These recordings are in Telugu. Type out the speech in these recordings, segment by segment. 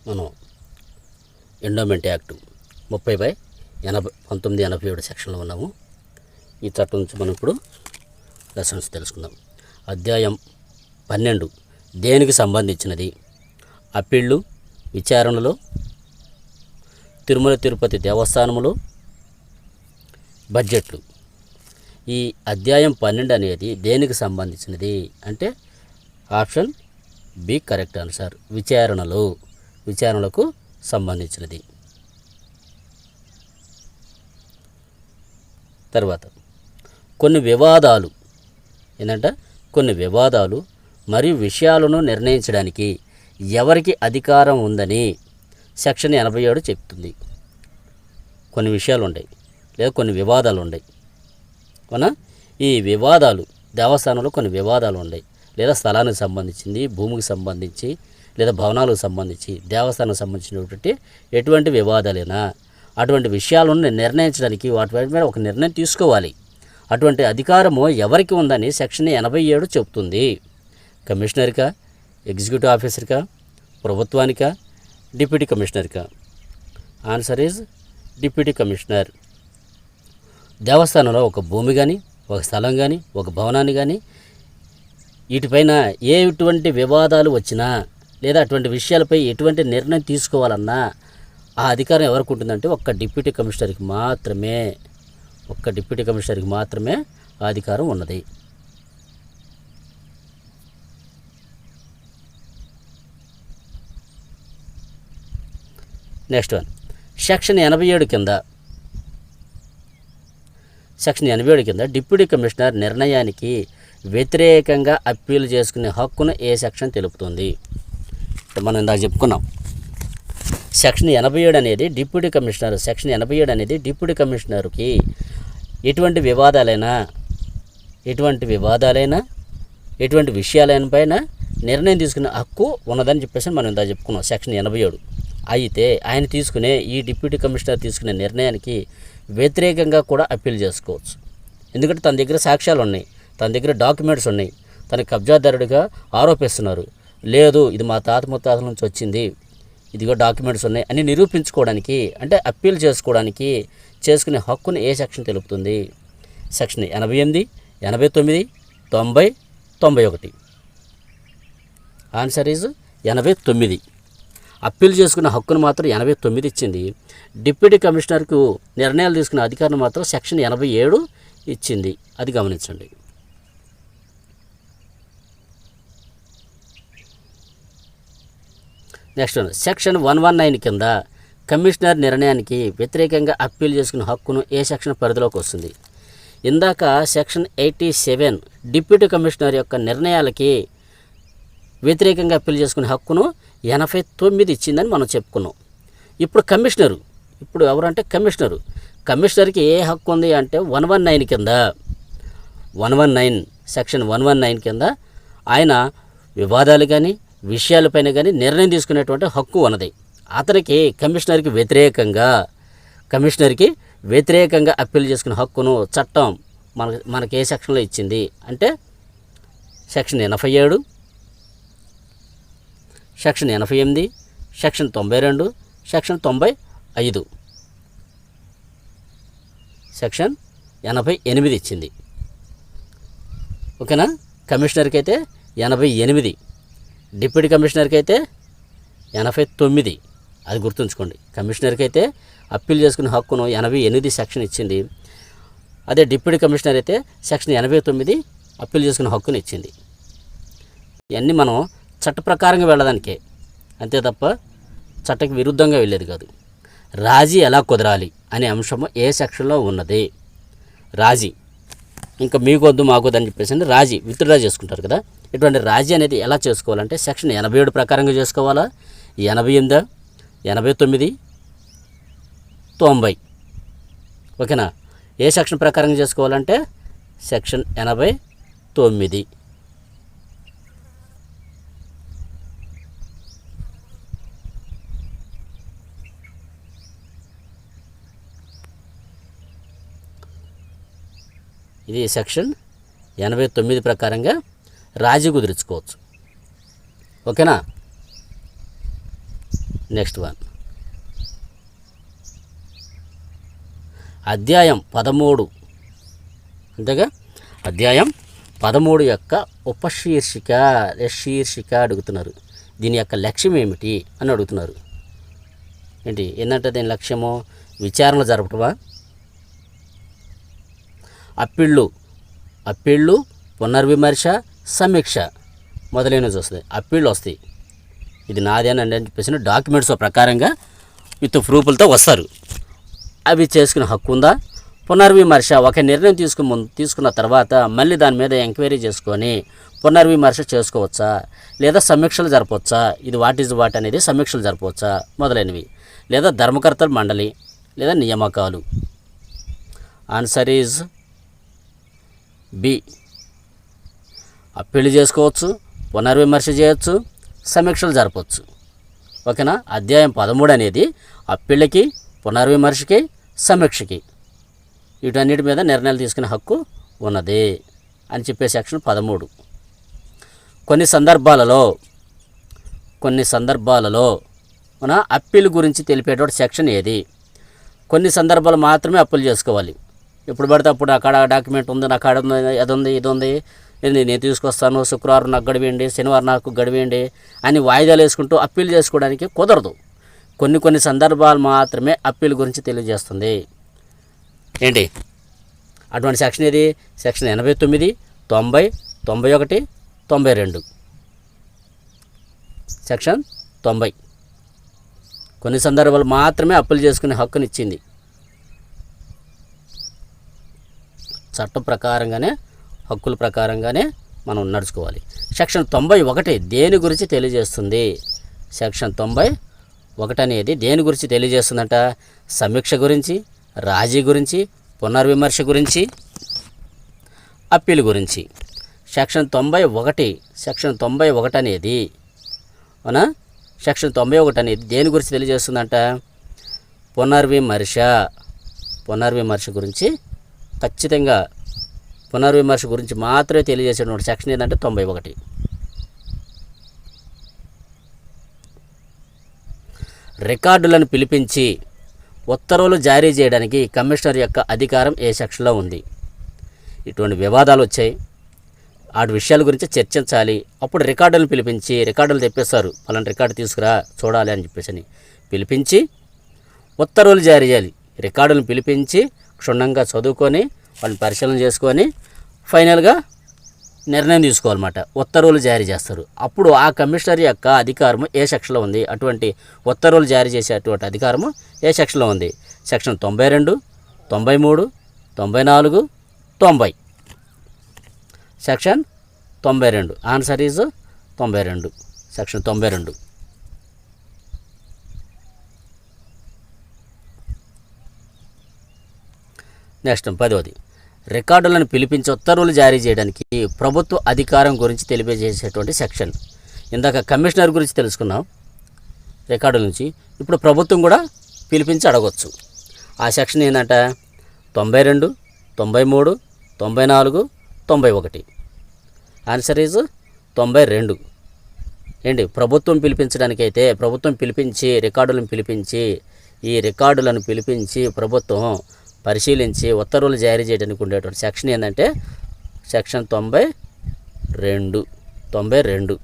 మనం ఎండోమెంట్ యాక్ట్ 30/1987 సెక్షన్లో ఉన్నాము. ఈ చట్టం నుంచి మనం ఇప్పుడు లెసన్స్ తెలుసుకుందాం. అధ్యాయం 12 దేనికి సంబంధించినది? అప్పీళ్ళు, విచారణలో, తిరుమల తిరుపతి దేవస్థానములు, బడ్జెట్లు. ఈ అధ్యాయం 12 అనేది దేనికి సంబంధించినది అంటే ఆప్షన్ బి కరెక్ట్ ఆన్సర్. విచారణలకు సంబంధించినది. తర్వాత కొన్ని వివాదాలు మరియు విషయాలను నిర్ణయించడానికి ఎవరికి అధికారం ఉందని సెక్షన్ 87 చెప్తుంది. కొన్ని విషయాలు ఉన్నాయి లేదా కొన్ని వివాదాలు ఉన్నాయి అవునా. ఈ వివాదాలు దేవస్థానంలో కొన్ని వివాదాలు ఉన్నాయి, లేదా స్థలానికి సంబంధించింది, భూమికి సంబంధించి లేదా భవనాలకు సంబంధించి దేవస్థానానికి సంబంధించినటువంటి ఎటువంటి వివాదాలైనా అటువంటి విషయాలను నిర్ణయించడానికి వాటి మీద ఒక నిర్ణయం తీసుకోవాలి. అటువంటి అధికారము ఎవరికి ఉందని సెక్షన్ 87 చెప్తుంది. కమిషనర్కా, ఎగ్జిక్యూటివ్ ఆఫీసర్కా, ప్రభుత్వానికా, డిప్యూటీ కమిషనర్కా? Answer is deputy commissioner. దేవస్థానంలో ఒక భూమి కానీ, ఒక స్థలం కానీ, ఒక భవనాన్ని కానీ వీటిపైన ఎటువంటి వివాదాలు వచ్చినా లేదా అటువంటి విషయాలపై ఎటువంటి నిర్ణయం తీసుకోవాలన్నా ఆ అధికారం ఎవరికి ఉంటుందంటే ఒక్క డిప్యూటీ కమిషనర్కి మాత్రమే ఆ అధికారం ఉన్నది. నెక్స్ట్ వన్, సెక్షన్ 87 కింద డిప్యూటీ కమిషనర్ నిర్ణయానికి వ్యతిరేకంగా అప్పీల్ చేసుకునే హక్కును ఏ సెక్షన్ తెలుపుతుంది? మనం ఇందాక చెప్పుకున్నాం. సెక్షన్ 87 అనేది డిప్యూటీ కమిషనర్కి ఎటువంటి విషయాలైన పైన నిర్ణయం తీసుకునే హక్కు ఉన్నదని చెప్పేసి మనం ఇందాక చెప్పుకున్నాం. సెక్షన్ 87 అయితే ఆయన తీసుకునే ఈ డిప్యూటీ కమిషనర్ తీసుకునే నిర్ణయానికి వ్యతిరేకంగా కూడా అప్పీల్ చేసుకోవచ్చు. ఎందుకంటే తన దగ్గర సాక్ష్యాలు ఉన్నాయి, తన దగ్గర డాక్యుమెంట్స్ ఉన్నాయి, తన కబ్జాదారుడిగా ఆరోపిస్తున్నారు. లేదు ఇది మా తాత ముత్తాతల నుంచి వచ్చింది, ఇదిగో డాక్యుమెంట్స్ ఉన్నాయి అని నిరూపించుకోవడానికి అంటే అప్పీల్ చేసుకోవడానికి చేసుకునే హక్కును ఏ సెక్షన్ తెలుపుతుంది? సెక్షన్ 88, 89, 90, 91. Answer is 89. అప్పీల్ చేసుకున్న హక్కును మాత్రం 89 ఇచ్చింది. డిప్యూటీ కమిషనర్కు నిర్ణయాలు తీసుకునే అధికారం మాత్రం సెక్షన్ 87 ఇచ్చింది. అది గమనించండి. నెక్స్ట్ సెక్షన్ 119 కింద కమిషనర్ నిర్ణయానికి వ్యతిరేకంగా అప్పీల్ చేసుకునే హక్కును ఏ సెక్షన్ పరిధిలోకి వస్తుంది? ఇందాక సెక్షన్ 87 డిప్యూటీ కమిషనర్ యొక్క నిర్ణయాలకి వ్యతిరేకంగా అప్పీల్ చేసుకునే హక్కును 89 ఇచ్చిందని మనం చెప్పుకున్నాం. ఇప్పుడు ఎవరంటే కమిషనర్కి ఏ హక్కు ఉంది అంటే 119 సెక్షన్ 119 కింద ఆయన వివాదాలు కానీ విషయాలపైన కానీ నిర్ణయం తీసుకునేటువంటి హక్కు ఉన్నది. అతనికి కమిషనర్కి వ్యతిరేకంగా అప్పీల్ చేసుకునే హక్కును చట్టం మనకి ఏ సెక్షన్లో ఇచ్చింది అంటే section 87, section 88, section 92, section 95. Section 88 ఇచ్చింది. ఓకేనా. కమిషనర్కి అయితే 88, డిప్యూటీ కమిషనర్కి అయితే 89. అది గుర్తుంచుకోండి. కమిషనర్కి అయితే అప్పీల్ చేసుకునే హక్కును 88 సెక్షన్ ఇచ్చింది. అదే డిప్యూటీ కమిషనర్ అయితే సెక్షన్ 89 అప్పీల్ చేసుకునే హక్కును ఇచ్చింది. ఇవన్నీ మనం చట్ట ప్రకారంగా వెళ్ళడానికే, అంతే తప్ప చట్టకి విరుద్ధంగా వెళ్ళేది కాదు. రాజీ ఎలా కుదరాలి అనే అంశము ఏ సెక్షన్లో ఉన్నది? రాజీ ఇంకా మీకొద్దు మాకొద్దు అని చెప్పేసి రాజీ విత్డ్రా చేసుకుంటారు కదా. ఇటువంటి రాజీ అనేది ఎలా చేసుకోవాలంటే సెక్షన్ 87 ప్రకారంగా చేసుకోవాలా, 88, 89, 90. ఓకేనా. ఏ సెక్షన్ ప్రకారంగా చేసుకోవాలంటే సెక్షన్ 89. ఇది సెక్షన్ 89 ప్రకారంగా రాజీ కుదుర్చుకోవచ్చు. ఓకేనా. నెక్స్ట్ వన్ అధ్యాయం 13, అంతేగా. అధ్యాయం 13 యొక్క శీర్షిక అడుగుతున్నారు. దీని యొక్క లక్ష్యం ఏమిటి అని అడుగుతున్నారు. ఏంటంటే దీని లక్ష్యము విచారణ జరపటమా, అప్పీళ్ళు, పునర్విమర్శ, సమీక్ష మొదలైనవి వస్తాయి. అప్పీళ్ళు వస్తాయి, ఇది నాదేనండి అని చెప్పేసి డాక్యుమెంట్స్ ప్రకారంగా విత్ ప్రూఫ్లతో వస్తారు. అవి చేసుకునే హక్కు ఉందా? పునర్విమర్శ, ఒక నిర్ణయం తీసుకున్న తర్వాత మళ్ళీ దాని మీద ఎంక్వైరీ చేసుకొని పునర్విమర్శ చేసుకోవచ్చా, లేదా సమీక్షలు జరపవచ్చా, ఇది వాట్ అనేది సమీక్షలు జరపవచ్చా మొదలైనవి, లేదా ధర్మకర్తల మండలి లేదా నియామకాలు. Answer is B. అప్పీలు చేసుకోవచ్చు, పునర్విమర్శ చేయొచ్చు, సమీక్షలు జరపవచ్చు. ఓకేనా. అధ్యాయం 13 అనేది అప్పీళ్ళకి, పునర్విమర్శకి, సమీక్షకి వీటన్నిటి మీద నిర్ణయాలు తీసుకునే హక్కు ఉన్నది అని చెప్పే సెక్షన్ 13. కొన్ని సందర్భాలలో మన అప్పీల్ గురించి తెలిపేటువంటి సెక్షన్ ఏది? కొన్ని సందర్భాలు మాత్రమే అప్పీల్ చేసుకోవాలి. ఎప్పుడు పడితే అప్పుడు అక్కడ డాక్యుమెంట్ ఉంది, నాకు అక్కడ ఉంది, ఇది ఉంది, నేను తీసుకొస్తాను, శుక్రవారం నాకు గడివేయండి, శనివారం నాకు గడివేయండి అని వాయిదాలు వేసుకుంటూ అప్పీల్ చేసుకోవడానికి కుదరదు. కొన్ని సందర్భాలు మాత్రమే అప్పీల్ గురించి తెలియజేస్తుంది. అటువంటి సెక్షన్ ఏది? సెక్షన్ 89, 90, 91, 92. సెక్షన్ 90 కొన్ని సందర్భాలు మాత్రమే అప్పీల్ చేసుకునే హక్కునిచ్చింది. చట్టం ప్రకారంగానే, హక్కుల ప్రకారంగానే మనం నడుచుకోవాలి. సెక్షన్ 91 దేని గురించి తెలియజేస్తుంది? సెక్షన్ 91 అనేది దేని గురించి తెలియజేస్తుందంట? సమీక్ష గురించి, రాజీ గురించి, పునర్విమర్శ గురించి, అప్పీల్ గురించి. సెక్షన్ 91 అనేది సెక్షన్ 91 అనేది దేని గురించి తెలియజేస్తుందంట? పునర్విమర్శ గురించి, ఖచ్చితంగా పునర్విమర్శ గురించి మాత్రమే తెలియజేసేటువంటి సెక్షన్ ఏంటంటే 91. రికార్డులను పిలిపించి ఉత్తర్వులు జారీ చేయడానికి కమిషనర్ యొక్క అధికారం ఏ సెక్షన్లో ఉంది? ఇటువంటి వివాదాలు వచ్చాయి, వాటి విషయాల గురించి చర్చించాలి. అప్పుడు రికార్డులను పిలిపించి, రికార్డులు తెప్పిస్తారు, పలానా రికార్డు తీసుకురా చూడాలి అని చెప్పేసి పిలిపించి ఉత్తర్వులు జారీ చేయాలి. రికార్డులను పిలిపించి క్షుణ్ణంగా చదువుకొని వాళ్ళని పరిశీలన చేసుకొని ఫైనల్గా నిర్ణయం తీసుకోవాలన్నమాట. ఉత్తర్వులు జారీ చేస్తారు. అప్పుడు ఆ కమిషనర్ యొక్క అధికారము ఏ సెక్షన్లో ఉంది? అటువంటి ఉత్తర్వులు జారీ చేసేటువంటి అధికారము ఏ సెక్షన్లో ఉంది? Section 92, 93, 94, 90. Section 92. Answer is 92. Section 92. Next 10వ రికార్డులను పిలిపించి ఉత్తర్వులు జారీ చేయడానికి ప్రభుత్వ అధికారం గురించి తెలియజేసేటువంటి సెక్షన్. ఇందాక కమిషనర్ గురించి తెలుసుకున్నాం రికార్డుల నుంచి, ఇప్పుడు ప్రభుత్వం కూడా పిలిపించి అడగవచ్చు. ఆ సెక్షన్ ఏంటంట? 92, 93, 94, 91. Answer is 92. ప్రభుత్వం పిలిపించడానికైతే ప్రభుత్వం పిలిపించి ఈ రికార్డులను పిలిపించి ప్రభుత్వం పరిశీలించి ఉత్తర్వులు జారీ చేయడానికి ఉండేటువంటి సెక్షన్ ఏంటంటే సెక్షన్ 92. 92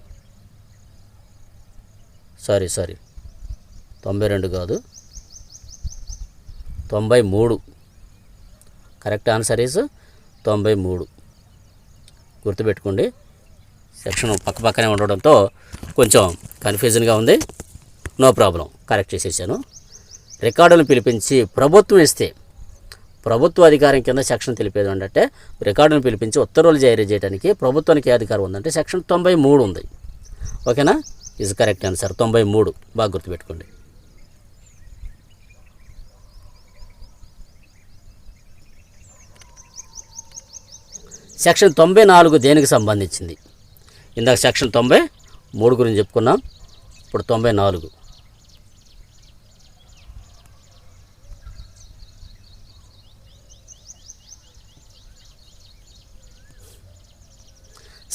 కాదు, 93. Correct answer is 93. గుర్తుపెట్టుకోండి. సెక్షన్ పక్కనే ఉండడంతో కొంచెం కన్ఫ్యూజన్గా ఉంది. నో ప్రాబ్లం, కరెక్ట్ చేసేసాను. రికార్డులను పిలిపించి ప్రభుత్వం ఇస్తే, ప్రభుత్వ అధికారం కింద సెక్షన్ తెలిపేది అంటే రికార్డును పిలిపించి ఉత్తర్వులు జారీ చేయడానికి ప్రభుత్వానికి ఏ అధికారం ఉందంటే సెక్షన్ 93 ఉంది. ఓకేనా? Is correct answer 93. బాగా గుర్తుపెట్టుకోండి. సెక్షన్ 94 దేనికి సంబంధించింది? ఇందాక సెక్షన్ 93 గురించి చెప్పుకున్నాం, ఇప్పుడు 94.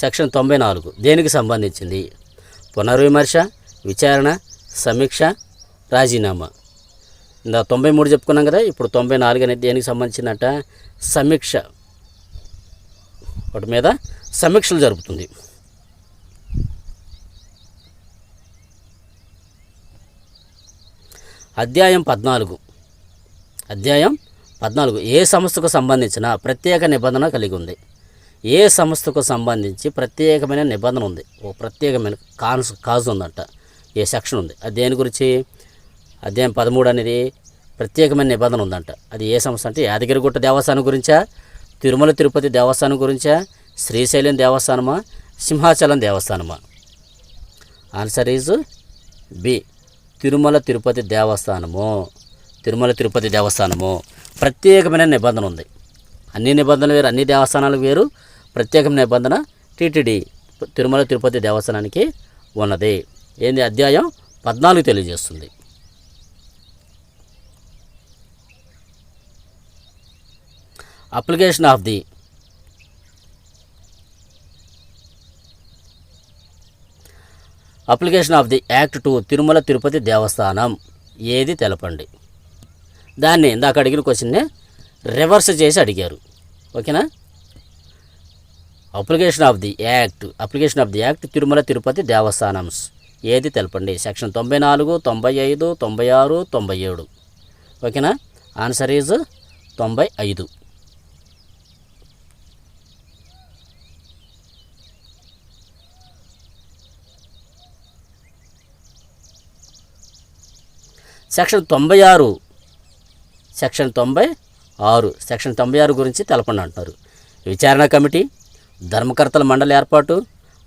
సెక్షన్ 94 దేనికి సంబంధించింది? పునర్విమర్శ, విచారణ, సమీక్ష, రాజీనామా. ఇందా 93 చెప్పుకున్నాం కదా. ఇప్పుడు 94 అనేది దేనికి సంబంధించిందంట? సమీక్ష. వాటి మీద సమీక్షలు జరుపుతుంది. అధ్యాయం 14 ఏ సంస్థకు సంబంధించిన ప్రత్యేక నిబంధన కలిగి ఉంది. ఏ సంస్థకు సంబంధించి ప్రత్యేకమైన నిబంధన ఉంది, ఓ ప్రత్యేకమైన కాజు ఉందంట, ఏ సెక్షన్ ఉంది. అది దేని గురించి? అధ్యాయం 13 అనేది ప్రత్యేకమైన నిబంధన ఉందంట. అది ఏ సంస్థ అంటే యాదగిరిగుట్ట దేవస్థానం గురించా, తిరుమల తిరుపతి దేవస్థానం గురించా, శ్రీశైలం దేవస్థానమా, సింహాచలం దేవస్థానమా? Answer is B, Tirumala Tirupati Devasthanam. ప్రత్యేకమైన నిబంధన ఉంది. అన్ని నిబంధనలు వేరు, అన్ని దేవస్థానాలు వేరు. ప్రత్యేకమైన నిబంధన టీటీడీ తిరుమల తిరుపతి దేవస్థానానికి ఉన్నది. ఏంది? అధ్యాయం 14 తెలియజేస్తుంది. Application of the act to Tirumala Tirupati దేవస్థానం ఏది తెలపండి. దాన్ని ఇందాక అడిగిన క్వశ్చన్నే రివర్స్ చేసి అడిగారు. ఓకేనా? Application of the act Tirumala Tirupati Devasthanams ఏది తెలపండి. సెక్షన్ 94, 95, 96, 97. ఓకేనా? Answer is 95. సెక్షన్ 96 గురించి తెలపండి అంటున్నారు. విచారణ కమిటీ, ధర్మకర్తల మండలి ఏర్పాటు,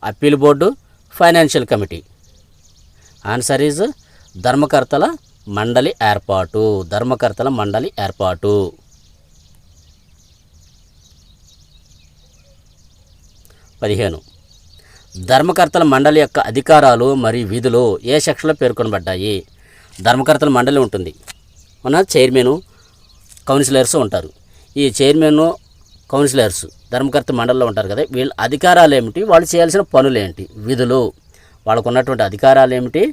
appeal board, financial committee. Answer is ధర్మకర్తల మండలి ఏర్పాటు. 15. ధర్మకర్తల మండలి యొక్క అధికారాలు మరియు విధులు ఏ సెక్షన్లో పేర్కొనబడ్డాయి? ధర్మకర్తల మండలి ఉంటుంది. మన చైర్మను, కౌన్సిలర్స్ ఉంటారు. ఈ చైర్మన్, కౌన్సిలర్స్ ధర్మకర్త మండలిలో ఉంటారు కదా. వీళ్ళ అధికారాలు ఏమిటి, వాళ్ళు చేయాల్సిన పనులు ఏంటి, విధులు, వాళ్ళకు ఉన్నటువంటి అధికారాలు ఏమిటి,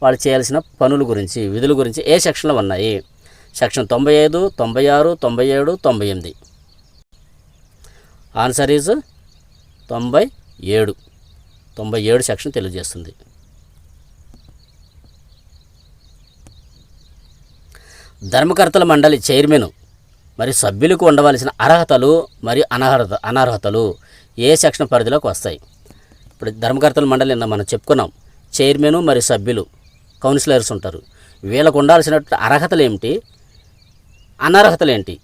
వాళ్ళు చేయాల్సిన పనుల గురించి, విధుల గురించి ఏ సెక్షన్లో ఉన్నాయి? సెక్షన్ 95, 96, 97, 98. ఆన్సర్ ఈజ్ 97 సెక్షన్ తెలియజేస్తుంది. ధర్మకర్తల మండలి చైర్మన్ మరియు సభ్యులకు ఉండవలసిన అర్హతలు మరియు అనర్హతలు ఏ సెక్షన్ పరిధిలోకి వస్తాయి? ఇప్పుడు ధర్మకర్తల మండలి మనం చెప్పుకున్నాం. చైర్మన్ మరియు సభ్యులు, కౌన్సిలర్స్ ఉంటారు. వీళ్ళకు ఉండాల్సిన అర్హతలు ఏమిటి, అనర్హతలు ఏంటి?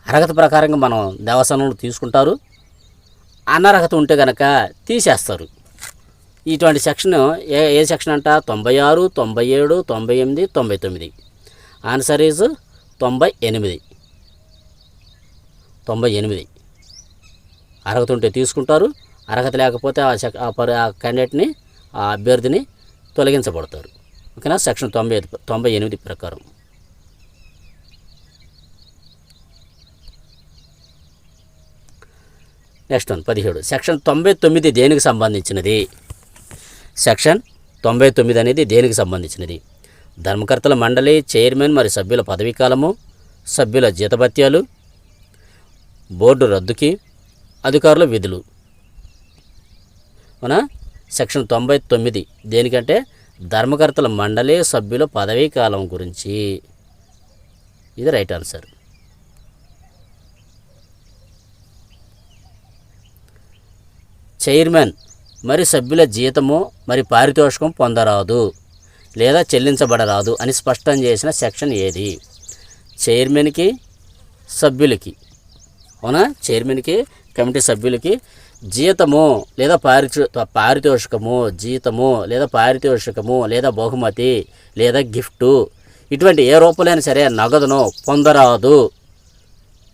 అర్హత ప్రకారంగా మనం దేవస్థానంలో తీసుకుంటారు, అనర్హత ఉంటే కనుక తీసేస్తారు. ఇటువంటి సెక్షన్ ఏ సెక్షన్ అంట? 96, 97, 98, 99. Answer is 98. అర్హత ఉంటే తీసుకుంటారు, అర్హత లేకపోతే ఆ క్యాండిడేట్ని, ఆ అభ్యర్థిని తొలగించబడతారు. ఓకేనా? సెక్షన్ 98 ప్రకారం. నెక్స్ట్ 17. సెక్షన్ 99 దేనికి సంబంధించినది? సెక్షన్ 99 అనేది దేనికి సంబంధించినది? ధర్మకర్తల మండలి చైర్మన్ మరియు సభ్యుల పదవీకాలము, సభ్యుల జీతభత్యాలు, బోర్డు రద్దుకి, అధికారుల విధులు. అవునా? సెక్షన్ 99 దేనికంటే ధర్మకర్తల మండలి సభ్యుల పదవీకాలం గురించి. ఇది రైట్ ఆన్సర్. చైర్మన్ మరి సభ్యుల జీతము మరి పారితోషికం పొందరాదు లేదా చెల్లించబడరాదు అని స్పష్టం చేసిన సెక్షన్ ఏది? చైర్మన్కి, సభ్యులకి. అవునా? చైర్మన్కి, కమిటీ సభ్యులకి జీతము లేదా పారితోషికము, జీతము లేదా పారితోషికము లేదా బహుమతి లేదా గిఫ్టు ఇటువంటి ఏ రూపంలోనైనా సరే నగదును పొందరాదు,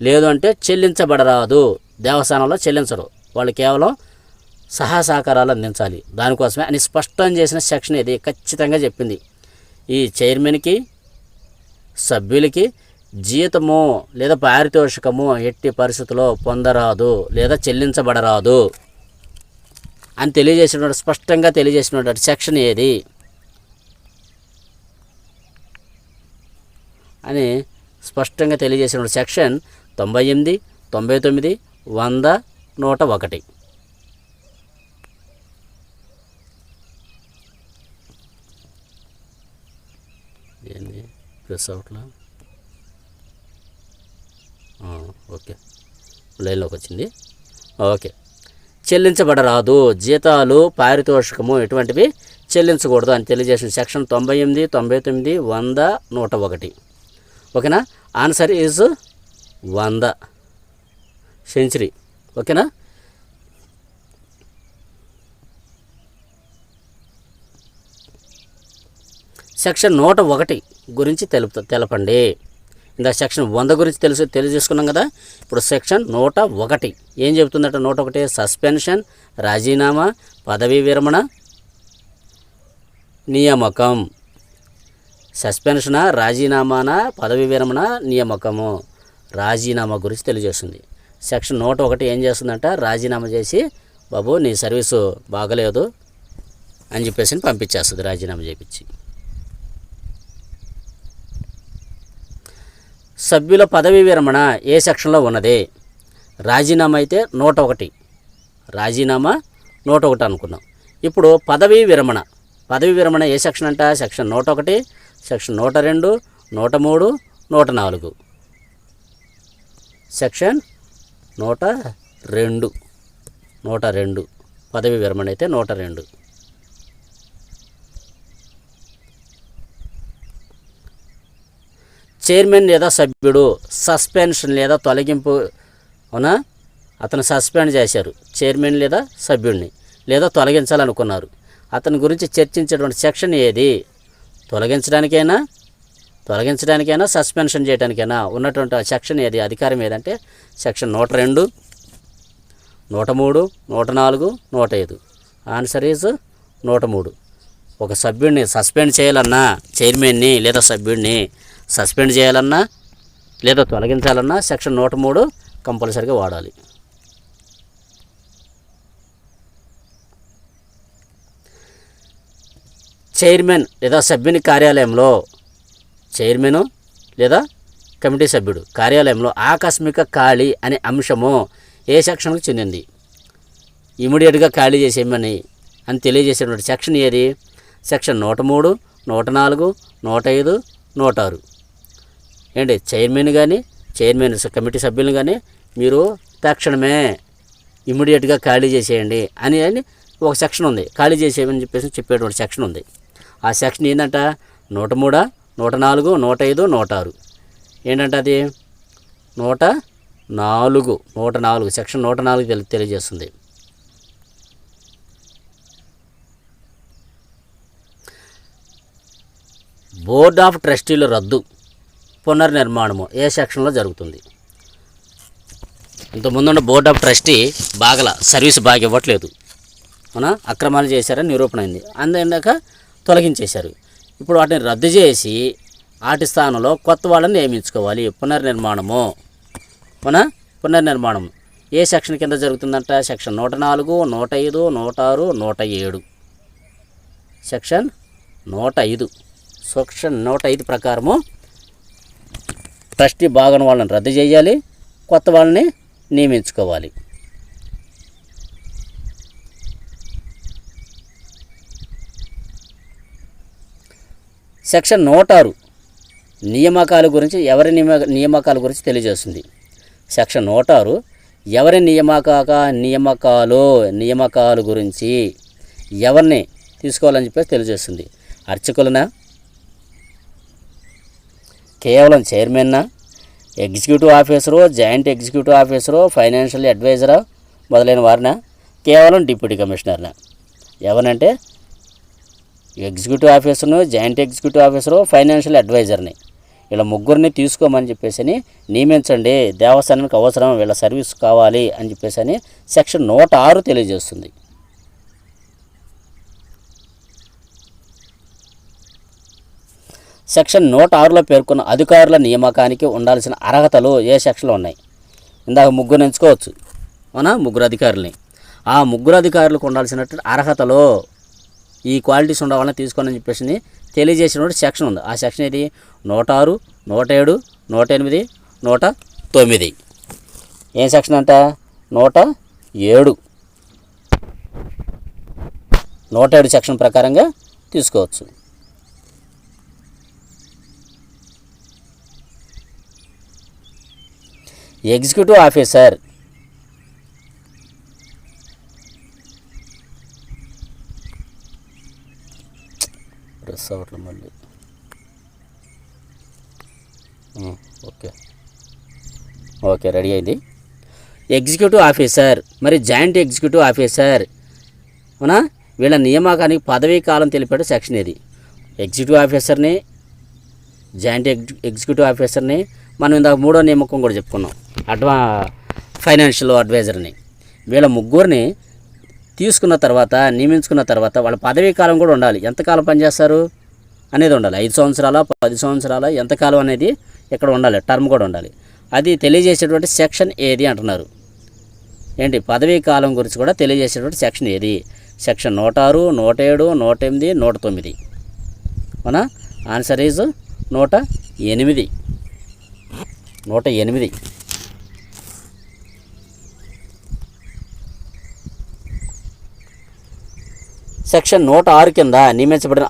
లేదు అంటే చెల్లించబడరాదు. దేవస్థానంలో చెల్లించరు, వాళ్ళు కేవలం సహకారాలు అందించాలి. దానికోసమే అని స్పష్టం చేసిన సెక్షన్ ఇది ఖచ్చితంగా చెప్పింది. ఈ చైర్మన్కి, సభ్యులకి జీతము లేదా పారితోషికము ఎట్టి పరిస్థితుల్లో పొందరాదు లేదా చెల్లించబడరాదు అని తెలియజేసినటువంటి, స్పష్టంగా తెలియజేసినటువంటి సెక్షన్ ఏది? అని స్పష్టంగా తెలియజేసిన సెక్షన్ 98, 99, 100, 101. ఏంది ప్రెస్ అవుట్లా? ఓకే, లైన్లోకి వచ్చింది. ఓకే, చెల్లించబడరాదు, జీతాలు, పారితోషికము ఇటువంటివి చెల్లించకూడదు అని తెలియజేసిన సెక్షన్ 98, 99, 100, 101. ఓకేనా? Answer is 100 century. ఓకేనా? సెక్షన్ 101 గురించి తెలపండి. ఇందా సెక్షన్ 100 గురించి తెలియజేసుకున్నాం కదా. ఇప్పుడు సెక్షన్ 101 ఏం చెబుతుందట? 101 సస్పెన్షన్, రాజీనామా, పదవీ విరమణ, నియామకం. సస్పెన్షనా, రాజీనామానా, పదవీ విరమణ, నియామకము. రాజీనామా గురించి తెలియజేస్తుంది. సెక్షన్ 101 ఏం చేస్తుందంట? రాజీనామా చేసి, బాబు నీ సర్వీసు బాగలేదు అని చెప్పేసి పంపించేస్తుంది, రాజీనామా చేయించి. సభ్యుల పదవీ విరమణ ఏ సెక్షన్లో ఉన్నది? రాజీనామా అయితే 101, రాజీనామా 101 అనుకున్నాం. ఇప్పుడు పదవీ విరమణ ఏ సెక్షన్ అంట? Section 101, section 102, 103, 104. సెక్షన్ 102 పదవీ విరమణ అయితే 102. చైర్మన్ లేదా సభ్యుడు సస్పెన్షన్ లేదా తొలగింపు, అవునా? అతను సస్పెండ్ చేశారు, చైర్మన్ లేదా సభ్యుడిని, లేదా తొలగించాలనుకున్నారు. అతని గురించి చర్చించేటువంటి సెక్షన్ ఏది? తొలగించడానికైనా సస్పెన్షన్ చేయడానికైనా ఉన్నటువంటి సెక్షన్ ఏది? అధికారం ఏదంటే సెక్షన్ 102, 103, 104, 105. Answer is 103. ఒక సభ్యుడిని సస్పెండ్ చేయాలన్నా, చైర్మన్ని లేదా సభ్యుడిని సస్పెండ్ చేయాలన్నా లేదా తొలగించాలన్నా సెక్షన్ 103 కంపల్సరీగా వాడాలి. చైర్మన్ లేదా సభ్యుని కార్యాలయంలో, చైర్మను లేదా కమిటీ సభ్యుడు కార్యాలయంలో ఆకస్మిక ఖాళీ అనే అంశము ఏ సెక్షన్కు చెందింది? ఇమీడియట్గా ఖాళీ చేసేయమని అని తెలియజేసేటువంటి సెక్షన్ ఏది? సెక్షన్ 103, 104, 105, 106. ఏంటి? చైర్మన్ కమిటీ సభ్యులు కానీ మీరు తక్షణమే ఇమీడియట్గా ఖాళీ చేసేయండి అని ఒక సెక్షన్ ఉంది. ఖాళీ చేసేయమని చెప్పేటువంటి సెక్షన్ ఉంది. ఆ సెక్షన్ ఏంటంట? 103, 104, 105, 106. ఏంటంటే అది 104 సెక్షన్ 104 తెలియజేస్తుంది. బోర్డ్ ఆఫ్ ట్రస్టీల రద్దు, పునర్నిర్మాణము ఏ సెక్షన్లో జరుగుతుంది? ఇంతకుముందున్న బోర్డ్ ఆఫ్ ట్రస్టీ సర్వీస్ బాగా ఇవ్వట్లేదు, అవునా? అక్రమాలు చేశారని నిరూపణ అయింది. అందాక తొలగించేశారు. ఇప్పుడు వాటిని రద్దు చేసి వాటి స్థానంలో కొత్త వాళ్ళని నియమించుకోవాలి. పునర్నిర్మాణం ఏ సెక్షన్ కింద జరుగుతుందంట? సెక్షన్ 104, 105, 106, 107. సెక్షన్ 105 ప్రకారము ట్రస్టీ బాగున్న వాళ్ళని రద్దు చేయాలి, కొత్త వాళ్ళని నియమించుకోవాలి. సెక్షన్ 106 నియామకాల గురించి నియామకాల గురించి తెలియజేస్తుంది. సెక్షన్ 106 ఎవరి నియామకాలు గురించి ఎవరిని తీసుకోవాలని చెప్పేసి తెలియజేస్తుంది. అర్చకులనా, కేవలం చైర్మన్నా, executive officer, joint executive officer, financial అడ్వైజరా మొదలైన వారినా, కేవలం డిప్యూటీ కమిషనర్నా? ఎవరంటే ఎగ్జిక్యూటివ్ ఆఫీసర్ను, జాయింట్ ఎగ్జిక్యూటివ్ ఆఫీసరు, ఫైనాన్షియల్ అడ్వైజర్ని, వీళ్ళ ముగ్గురిని తీసుకోమని చెప్పేసి నియమించండి, దేవస్థానానికి అవసరం, వీళ్ళ సర్వీస్ కావాలి అని చెప్పేసి సెక్షన్ 106 తెలియజేస్తుంది. సెక్షన్ 106లో పేర్కొన్న అధికారుల నియామకానికి ఉండాల్సిన అర్హతలు ఏ సెక్షన్లో ఉన్నాయి? ఇందాక ముగ్గురు ఎంచుకోవచ్చు, అవునా? ముగ్గురు అధికారులని. ఆ ముగ్గురు అధికారులకు ఉండాల్సినటువంటి అర్హతలో ఈ క్వాలిటీస్ ఉండవాలని తీసుకోవాలని చెప్పేసి తెలియజేసినటువంటి సెక్షన్ ఉంది. ఆ సెక్షన్ ఇది 106, 107, 108, 109. ఏం సెక్షన్ అంట? 107. 107 సెక్షన్ ప్రకారంగా తీసుకోవచ్చు. ఎగ్జిక్యూటివ్ ఆఫీసర్ ప్రెస్ అవట్లేదు మళ్ళీ. ఓకే రెడీ అయింది. ఎగ్జిక్యూటివ్ ఆఫీసర్ మరి జాయింట్ ఎగ్జిక్యూటివ్ ఆఫీసర్ అవునా, వీళ్ళ నియామకానికి పదవీ కాలం తెలిపాడు సెక్షన్ ఏది? ఎగ్జిక్యూటివ్ ఆఫీసర్ని, జాయింట్ ఎగ్జిక్యూటివ్ ఆఫీసర్ని, మనం ఇందాక 3వ నియామకం కూడా చెప్పుకున్నాం, ఫైనాన్షియల్ అడ్వైజర్ని. వీళ్ళ ముగ్గురిని తీసుకున్న తర్వాత, నియమించుకున్న తర్వాత వాళ్ళ పదవీ కాలం కూడా ఉండాలి. ఎంతకాలం పనిచేస్తారు అనేది ఉండాలి. 5 సంవత్సరాల, 10 సంవత్సరాల, ఎంతకాలం అనేది ఇక్కడ ఉండాలి. టర్మ్ కూడా ఉండాలి. అది తెలియజేసేటువంటి సెక్షన్ ఏది అంటున్నారు. ఏంటి? పదవీ కాలం గురించి కూడా తెలియజేసేటువంటి సెక్షన్ ఏది? సెక్షన్ 106, 107, 108, 109. అవునా? Answer is 108. 108. సెక్షన్ 106 కింద నియమించబడిన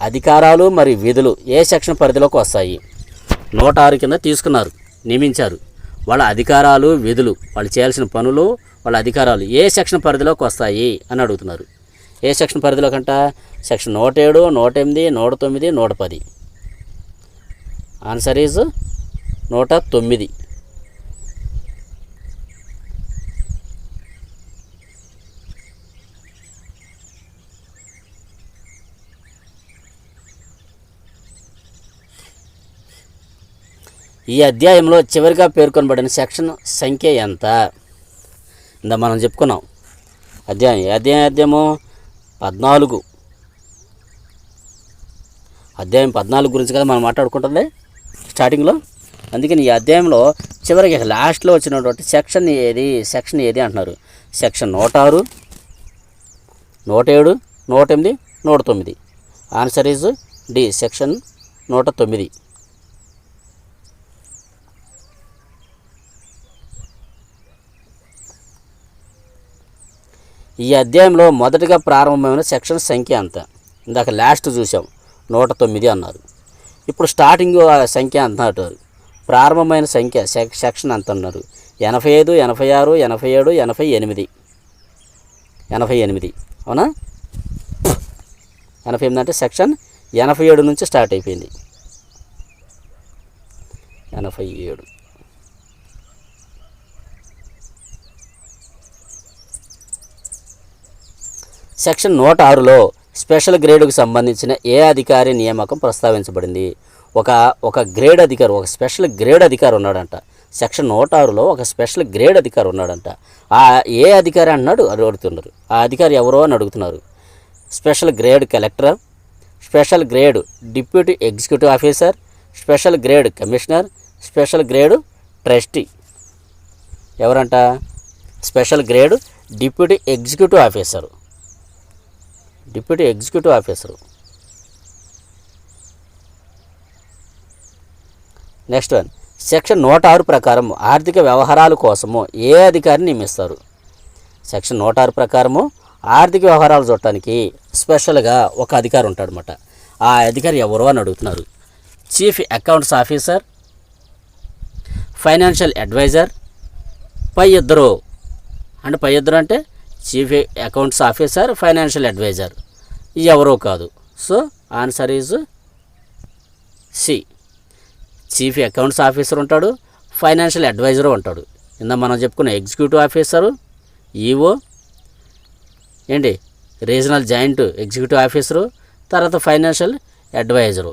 అధికారాలు మరియు విధులు ఏ సెక్షన్ పరిధిలోకి వస్తాయి? 106 కింద తీసుకున్నారు, నియమించారు. వాళ్ళ అధికారాలు, విధులు, వాళ్ళు చేయాల్సిన పనులు, వాళ్ళ అధికారాలు ఏ సెక్షన్ పరిధిలోకి వస్తాయి అని అడుగుతున్నారు. ఏ సెక్షన్ పరిధిలో కంట? సెక్షన్ 107, 108, 109, 110. Answer is 109. ఈ అధ్యాయంలో చివరిగా పేర్కొనబడిన సెక్షన్ సంఖ్య ఎంత? ఇందా మనం చెప్పుకున్నాం. అధ్యాయము 14. అధ్యాయం 14 గురించి కదా మనం మాట్లాడుకుంటుంది స్టార్టింగ్లో. అందుకని ఈ అధ్యాయంలో చివరికి లాస్ట్లో వచ్చినటువంటి సెక్షన్ ఏది అంటున్నారు. Section 106, 107, 108, 109. Answer is D, section 109. ఈ అధ్యాయంలో మొదటగా ప్రారంభమైన సెక్షన్ సంఖ్య అంత? ఇందాక లాస్ట్ చూసాం 109 అన్నారు. ఇప్పుడు స్టార్టింగ్ సంఖ్య అంటున్నారు. ప్రారంభమైన సంఖ్య సెక్షన్ అంత అన్నారు. 85, 86, 87, 88. 88 అవునా? 88 అంటే సెక్షన్ 87 నుంచి స్టార్ట్ అయిపోయింది. 87. సెక్షన్ 106లో స్పెషల్ గ్రేడ్కు సంబంధించిన ఏ అధికారి నియామకం ప్రస్తావించబడింది? ఒక గ్రేడ్ అధికారి, ఒక స్పెషల్ గ్రేడ్ అధికారి ఉన్నాడంట. సెక్షన్ 106లో ఒక స్పెషల్ గ్రేడ్ అధికారి ఉన్నాడంట. ఆ ఏ అధికారి అన్నాడు అడుగుతున్నారు. ఆ అధికారి ఎవరో అని అడుగుతున్నారు. Special grade collector, special grade deputy executive officer, special grade commissioner, special grade trustee. ఎవరంట? Special grade deputy executive officer. Deputy executive officer. Next one, section 106 ప్రకారం ఆర్థిక వ్యవహారాల కోసము ఏ అధికారిని నియమిస్తారు? సెక్షన్ 106 ప్రకారము ఆర్థిక వ్యవహారాలు చూడటానికి స్పెషల్గా ఒక అధికారి ఉంటాడనమాట. ఆ అధికారి ఎవరో అని అడుగుతున్నారు. Chief accounts officer, financial adviser, పై ఇద్దరు అంటే chief accounts officer, financial adviser. ఎవరో కాదు. So answer is C. Chief accounts officer ఉంటాడు, ఫైనాన్షియల్ అడ్వైజరు ఉంటాడు. ఇందా మనం చెప్పుకున్న executive officer, EO, regional joint executive officer, తర్వాత ఫైనాన్షియల్ అడ్వైజరు.